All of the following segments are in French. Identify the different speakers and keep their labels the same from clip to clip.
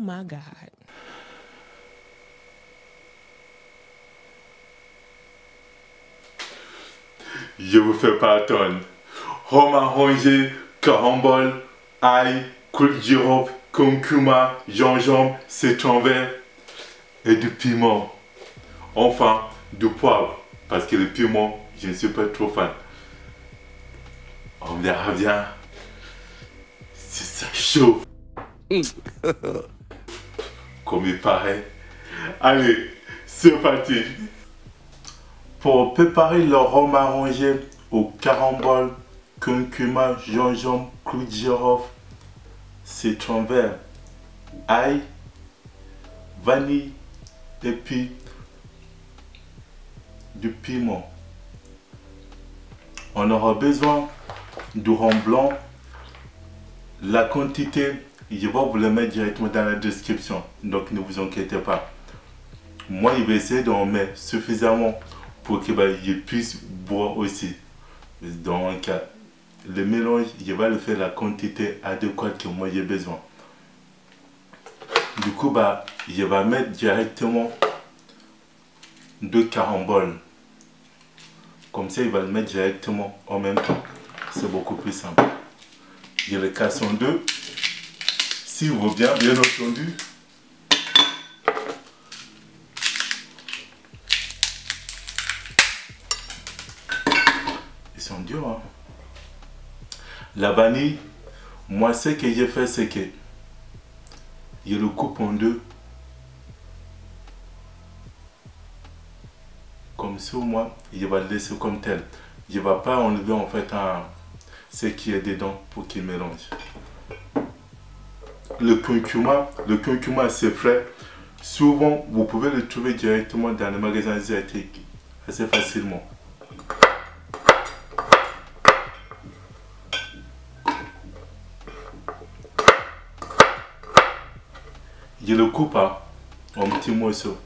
Speaker 1: my God.
Speaker 2: Je vous fais pas attendre. Rhum arrangé, carambole, ail, clou de girofle, concuma, gingembre, citron vert et du piment. Enfin, du poivre. Parce que le piment, je ne suis pas trop fan. On verra bien si ça chauffe. Comme il paraît. Allez, c'est parti. Pour préparer le rhum arrangé au carambole, concuma, gingembre, clou de girofle, citron vert, ail, vanille et puis du piment. On aura besoin du rhum blanc. La quantité, je vais vous le mettre directement dans la description, donc ne vous inquiétez pas. Moi, je vais essayer d'en mettre suffisamment pour que je puisse boire aussi. Donc, le mélange, je vais le faire la quantité adéquate que moi j'ai besoin. Du coup, je vais mettre directement 2 caramboles. Comme ça, il va le mettre directement en même temps. C'est beaucoup plus simple. Je le casse en deux. S'il vaut bien, bien entendu. Ils sont durs, hein. La vanille, moi, ce que j'ai fait, c'est que je le coupe en deux. Comme ça, moi, je vais le laisser comme tel. Je ne vais pas enlever en fait ce qui est dedans pour qu'il mélange. Le curcuma c'est frais. Souvent, vous pouvez le trouver directement dans les magasins asiatiques assez facilement. Je le coupe en petits morceaux.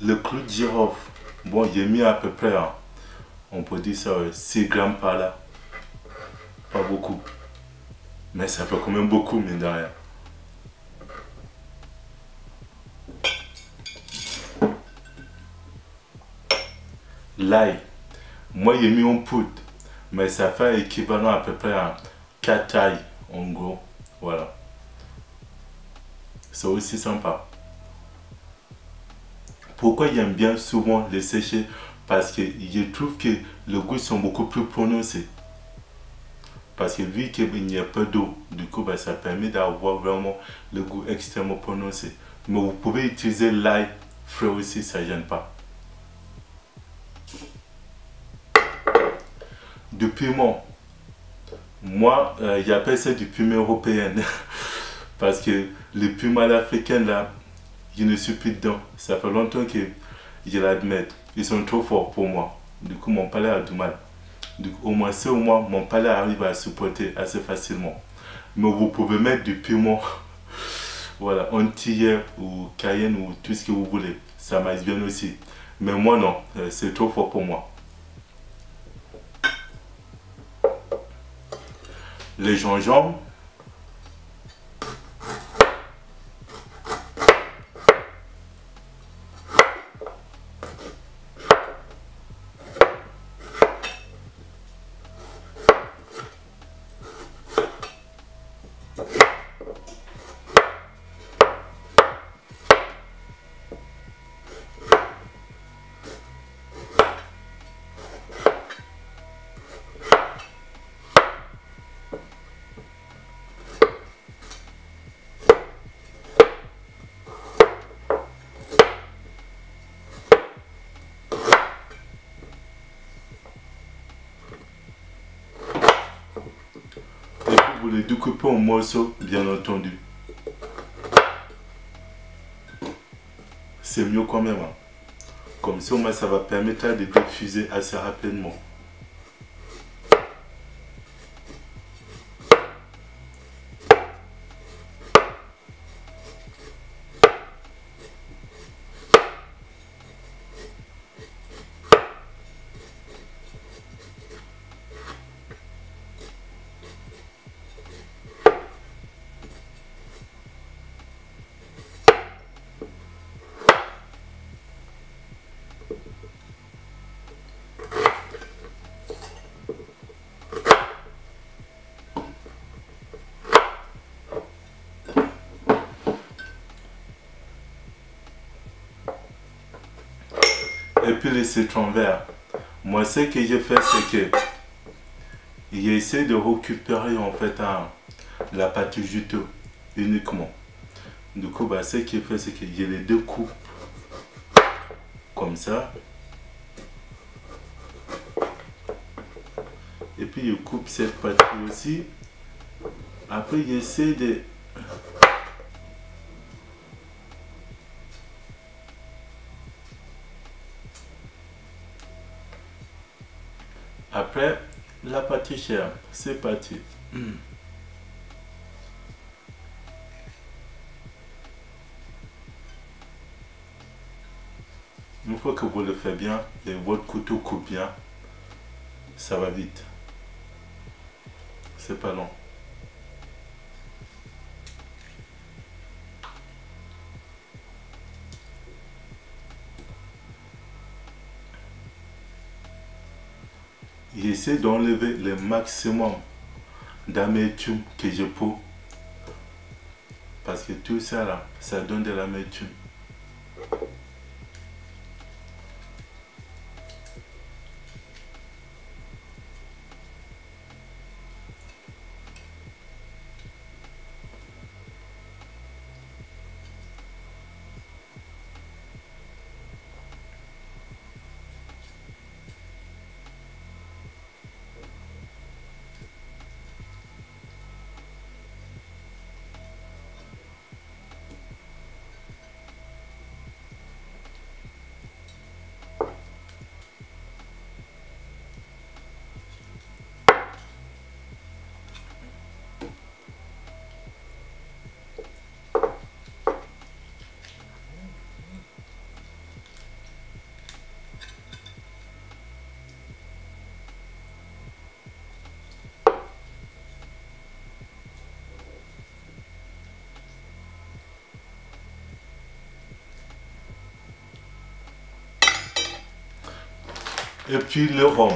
Speaker 2: Le clou de girofle, bon, j'ai mis à peu près, on peut dire ça, 6 grammes par là. Pas beaucoup. Mais ça fait quand même beaucoup, mine de rien. L'ail, moi j'ai mis en poudre, mais ça fait équivalent à peu près à 4 ail en gros. Voilà. C'est aussi sympa. Pourquoi j'aime bien souvent les sécher? Parce que je trouve que le goût sont beaucoup plus prononcés. Parce que vu qu'il n'y a pas d'eau, du coup ça permet d'avoir vraiment le goût extrêmement prononcé. Mais vous pouvez utiliser l'ail frais aussi, ça ne gêne pas. Du piment. Moi, j'appelle ça du piment européen. Parce que le piment africain là, je ne suis plus dedans. Ça fait longtemps que je l'admets. Ils sont trop forts pour moi. Du coup, mon palais a du mal. Au moins, mon palais arrive à supporter assez facilement. Mais vous pouvez mettre du piment, voilà, antillais ou cayenne ou tout ce que vous voulez. Ça marche bien aussi. Mais moi, non. C'est trop fort pour moi. Le gingembre. Vous les découpez en morceaux, bien entendu. C'est mieux quand même. Hein. Comme ça, ça va permettre de diffuser assez rapidement. et puis le citron vert. Moi, ce que j'ai fait, c'est que j'ai essayé de récupérer en fait la pâte juteuse uniquement. Du coup, bah, ce qu'il fait, c'est que j'ai les deux coupes comme ça. Et puis, je coupe cette pâte aussi. Après, j'essaie de... Après, la pâte chère, c'est parti. Une fois que vous le faites bien et votre couteau coupe bien, ça va vite. C'est pas long. J'essaie d'enlever le maximum d'amertume que je peux. Parce que tout ça là, ça donne de l'amertume. Et puis le rhum.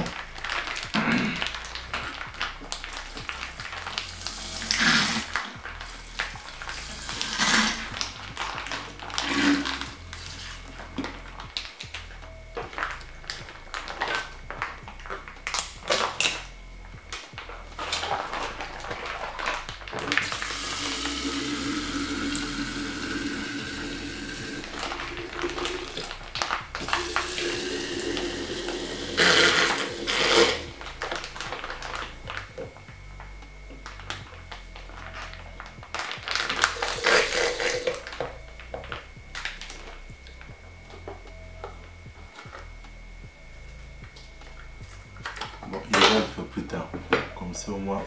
Speaker 2: Bon, il va le faire plus tard. Comme ça au moins.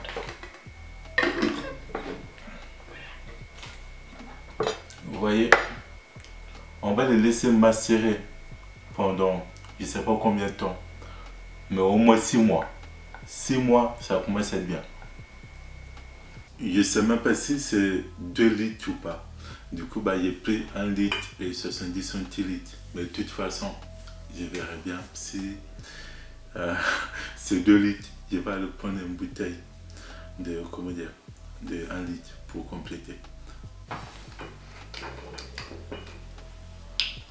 Speaker 2: Vous voyez, on va les laisser macérer pendant je ne sais pas combien de temps. Mais au moins 6 mois. 6 mois, ça commence à être bien. Je ne sais même pas si c'est 2 litres ou pas. Du coup, bah, j'ai pris 1 litre et 70 centilitres. Mais de toute façon, je verrai bien si c'est 2 litres. Je vais aller prendre une bouteille de, comment dire, de 1 litre pour compléter.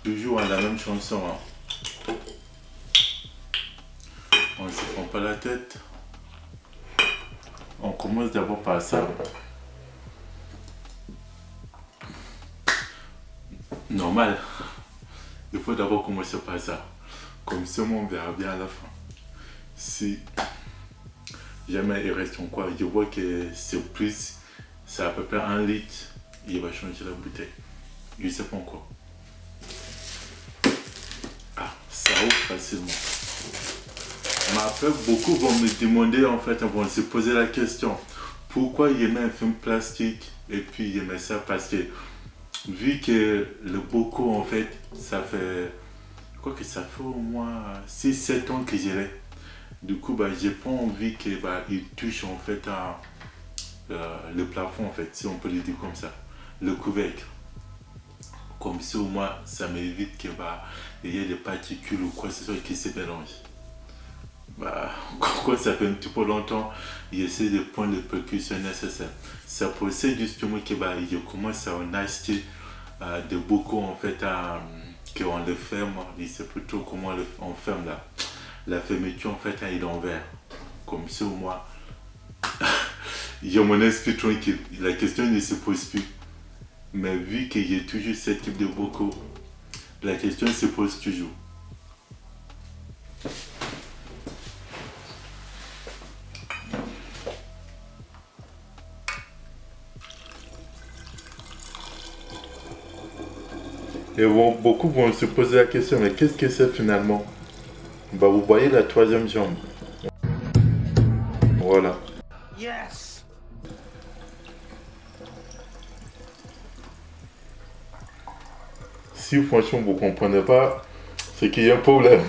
Speaker 2: Toujours à la même chanson. Hein. On ne se prend pas la tête. On commence d'abord par ça. Normal. Il faut d'abord commencer par ça. Comme ça, on verra bien à la fin. Si jamais il reste en quoi, je vois que c'est plus, c'est à peu près 1 litre, il va changer la bouteille. Je ne sais pas encore. Ah, ça ouvre facilement. Mais après, beaucoup vont me demander, en fait, vont se poser la question, pourquoi il met un film plastique et puis il met ça, parce que vu que le bocaux, en fait, ça fait, quoi que ça fait au moins 6-7 ans que je l'ai. Du coup, bah, j'ai pas envie qu'il touche en fait le plafond, en fait, si on peut le dire comme ça, le couvercle. Comme ça, au moins, ça m'évite qu'il y ait des particules ou quoi que ce soit qui se mélangent. Bah, quand ça fait un petit peu longtemps, j'essaie de prendre les précautions nécessaires. C'est pour ça justement que je commence à en acheter de beaucoup en fait qu'on le ferme, je ne sais plus trop comment on ferme la fermeture, en fait, elle est d'envers. Comme ça, moi, j'ai mon esprit tranquille. La question ne se pose plus. Mais vu qu'il y a toujours ce type de bocaux, la question se pose toujours. Et bon, beaucoup vont se poser la question, mais qu'est-ce que c'est finalement? Bah, vous voyez la troisième jambe. Voilà.
Speaker 1: Yes.
Speaker 2: Si franchement vous comprenez pas, c'est qu'il y a un problème.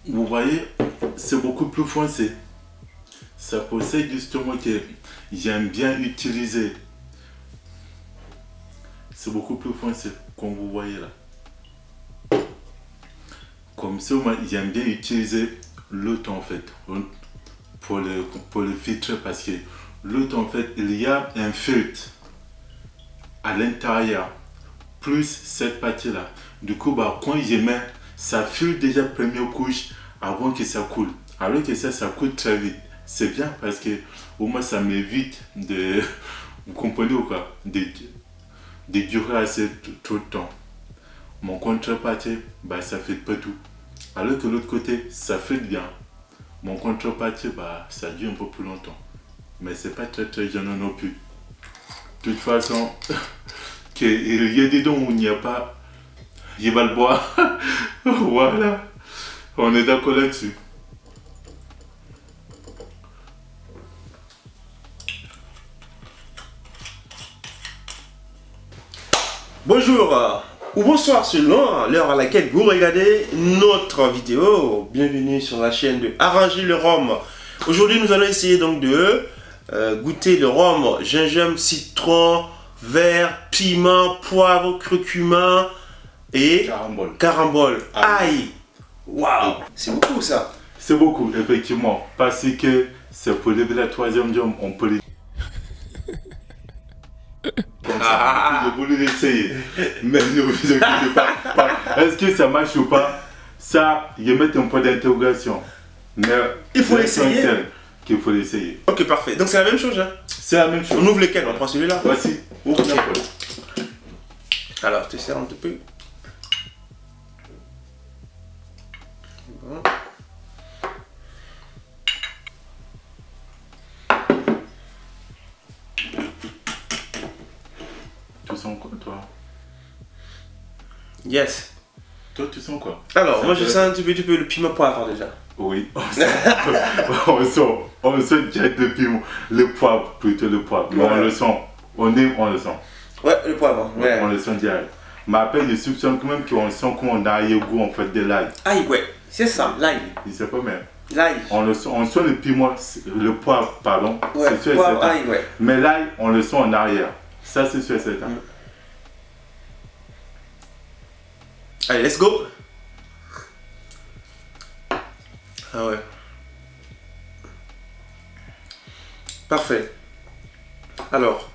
Speaker 2: Vous voyez, c'est beaucoup plus foncé. Ça possède justement que j'aime bien utiliser. C'est beaucoup plus foncé, comme vous voyez là. Comme ça, moi, j'aime bien utiliser l'autre en fait, pour le filtrer, parce que l'autre en fait, il y a un filtre à l'intérieur, plus cette partie là. Du coup, bah, quand je mets, ça filtre déjà première couche avant que ça coule. Alors que ça coule très vite. C'est bien parce que au moins ça m'évite de, vous comprenez ou quoi, de durer assez trop de temps. Mon contrepartie, bah, ça fait pas tout. Alors que l'autre côté, ça fait bien. Mon contrepartie, bah, ça dure un peu plus longtemps. Mais c'est pas très gênant non plus. De toute façon, il y a des dons où il n'y a pas, il va le boire. Voilà. On est d'accord là-dessus.
Speaker 1: Bonjour ou bonsoir selon l'heure à laquelle vous regardez notre vidéo. Bienvenue sur la chaîne de Arranger le rhum. Aujourd'hui nous allons essayer donc de goûter le rhum gingembre, citron, vert, piment, poivre, curcuma et carambole. Aïe. Waouh, c'est beaucoup ça.
Speaker 2: C'est beaucoup, effectivement. Parce que c'est pour lever la troisième jambe, on peut les... Comme ça, je voulais l'essayer. Mais ne vous inquiétez pas. Est-ce que ça marche ou pas? Ça, il y a mettre un point d'interrogation. Mais
Speaker 1: il faut l'essayer.
Speaker 2: Qu'il faut l'essayer.
Speaker 1: Ok, parfait. Donc c'est la même chose, hein? C'est la même chose. On ouvre lequel? On prend celui-là?
Speaker 2: Voici.
Speaker 1: Ok. Alors, tu sers un petit peu. Bon.
Speaker 2: Tu sens quoi, toi?
Speaker 1: Yes.
Speaker 2: Toi, tu sens quoi?
Speaker 1: Alors, moi je sens un petit peu le piment poivre déjà.
Speaker 2: Oui, on sent direct le piment, le poivre, plutôt le poivre. Mais on le sent, on le sent.
Speaker 1: Ouais, le poivre, ouais.
Speaker 2: On le sent direct. Mais après, je soupçonne quand même qu'on sent qu'on a un goût en fait de l'ail.
Speaker 1: Aïe, ouais, c'est ça, l'ail.
Speaker 2: Je sais pas, mais
Speaker 1: l'ail.
Speaker 2: On sent le piment, le poivre, pardon.
Speaker 1: Ouais,
Speaker 2: c'est sûr
Speaker 1: poivre, aïe, ouais.
Speaker 2: Mais l'ail, on le sent en arrière. Ça, c'est sûr et certain.
Speaker 1: Allez, let's go. Ah ouais. Parfait. Alors,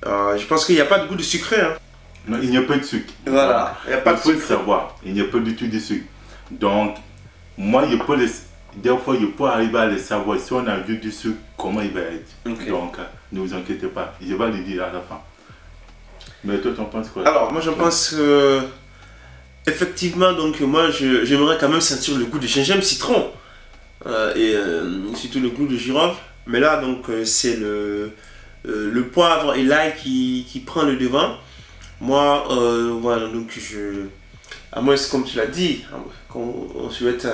Speaker 1: je pense qu'il n'y a pas de goût de sucré. Hein.
Speaker 2: Non, il n'y a pas de sucre.
Speaker 1: Voilà, il n'y a pas de sucre.
Speaker 2: Il faut le savoir, il n'y a pas du tout de sucre. Donc, moi, des fois, je peux arriver à le savoir. Si on a vu du sucre, comment il va être. Okay. Donc, ne vous inquiétez pas, je vais le dire à la fin. Mais toi, tu en penses quoi?
Speaker 1: Alors, moi, je pense effectivement, donc, moi, j'aimerais quand même sentir le goût de gingembre, citron. Et surtout le goût de girofle. Mais là, donc, c'est le poivre et l'ail qui prend le devant. Moi, voilà, donc à moins, comme tu l'as dit, qu'on souhaite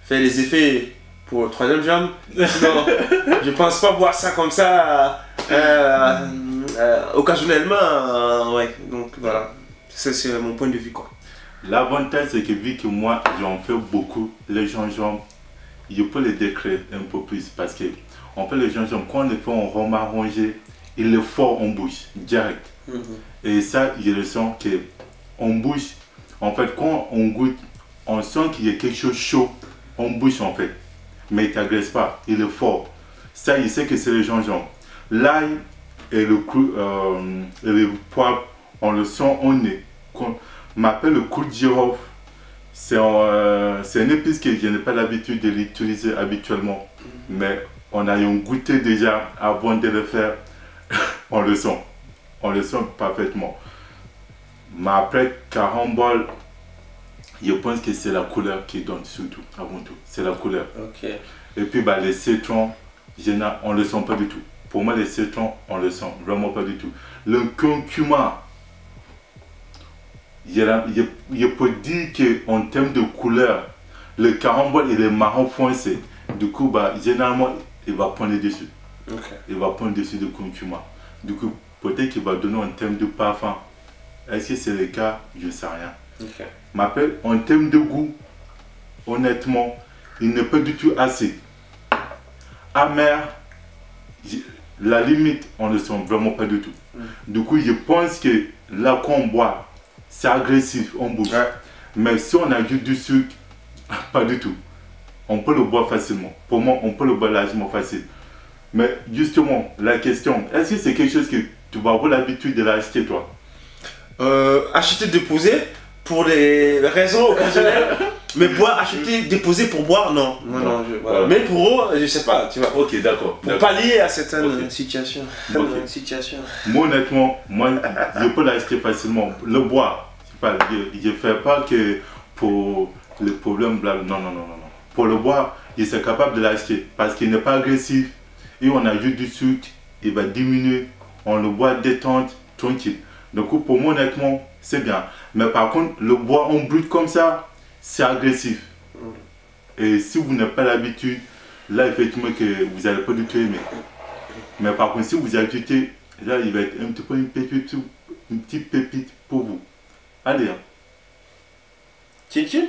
Speaker 1: faire les effets pour le troisième jambe. Sinon, je pense pas boire ça comme ça occasionnellement. Ouais, donc voilà, c'est mon point de vue, quoi.
Speaker 2: L'avantage, c'est que vu que moi, j'en fais beaucoup, les gingembre, je peux les décrire un peu plus parce que on fait le gingembre, quand on le fait en rhum arrangé, il est fort en bouche, direct. Et ça, je le sens qu'en bouche, en fait, quand on goûte, on sent qu'il y a quelque chose chaud en bouche, en fait. Mais il ne t'agresse pas, il est fort. Ça, il sait que c'est le gingembre. L'ail et le poivre, on le sent au nez. On m'appelle le clou de girofle. C'est une épice que je n'ai pas l'habitude de l'utiliser habituellement. Mais on a goûté déjà avant de le faire. On le sent parfaitement. Mais après, carambole, je pense que c'est la couleur qui donne surtout, avant tout. C'est la couleur.
Speaker 1: Ok.
Speaker 2: Et puis bah, les citrons, on ne le sent pas du tout. Pour moi, les citrons, on ne le sent vraiment pas du tout. Le curcuma, je peux dire qu'en termes de couleur, le carambole, il est marron foncé. Du coup, bah, généralement, il va prendre le dessus.
Speaker 1: Okay.
Speaker 2: Il va prendre le dessus de curcuma. Du coup, peut-être qu'il va donner en termes de parfum. Est-ce que c'est le cas? Je ne sais rien.
Speaker 1: Okay.
Speaker 2: M'appelle en termes de goût, honnêtement, il n'est pas du tout acide. Amer, la limite, on ne le sent vraiment pas du tout. Du coup, je pense que là qu'on boit, c'est agressif en bouche.
Speaker 1: Ouais.
Speaker 2: Mais si on ajoute du sucre, pas du tout. On peut le boire facilement. Pour moi, on peut le boire largement facile. Mais justement, la question, est-ce que c'est quelque chose que tu vas avoir l'habitude de l'acheter, toi?
Speaker 1: Acheter, déposer, pour des raisons occasionnelles. Mais boire, acheter, déposer pour boire, non. Non, voilà. Mais pour eux, je sais pas, tu vois.
Speaker 2: Ok, d'accord.
Speaker 1: Pour pallier à certaines situations.
Speaker 2: Moi, honnêtement, je peux l'acheter facilement. Le boire, je ne fais pas que pour les problèmes, non. Pour le boire, je suis capable de l'acheter parce qu'il n'est pas agressif. Et on ajoute du sucre, il va diminuer. On le boit détente, tranquille. Donc pour moi, honnêtement, c'est bien. Mais par contre, le boire en brut comme ça, c'est agressif. Et si vous n'avez pas l'habitude, là, effectivement, que vous n'allez pas du tout aimer. Mais par contre, si vous ajoutez, là, il va être un petit peu une petite pépite pour vous. Allez.
Speaker 1: Chin-chin.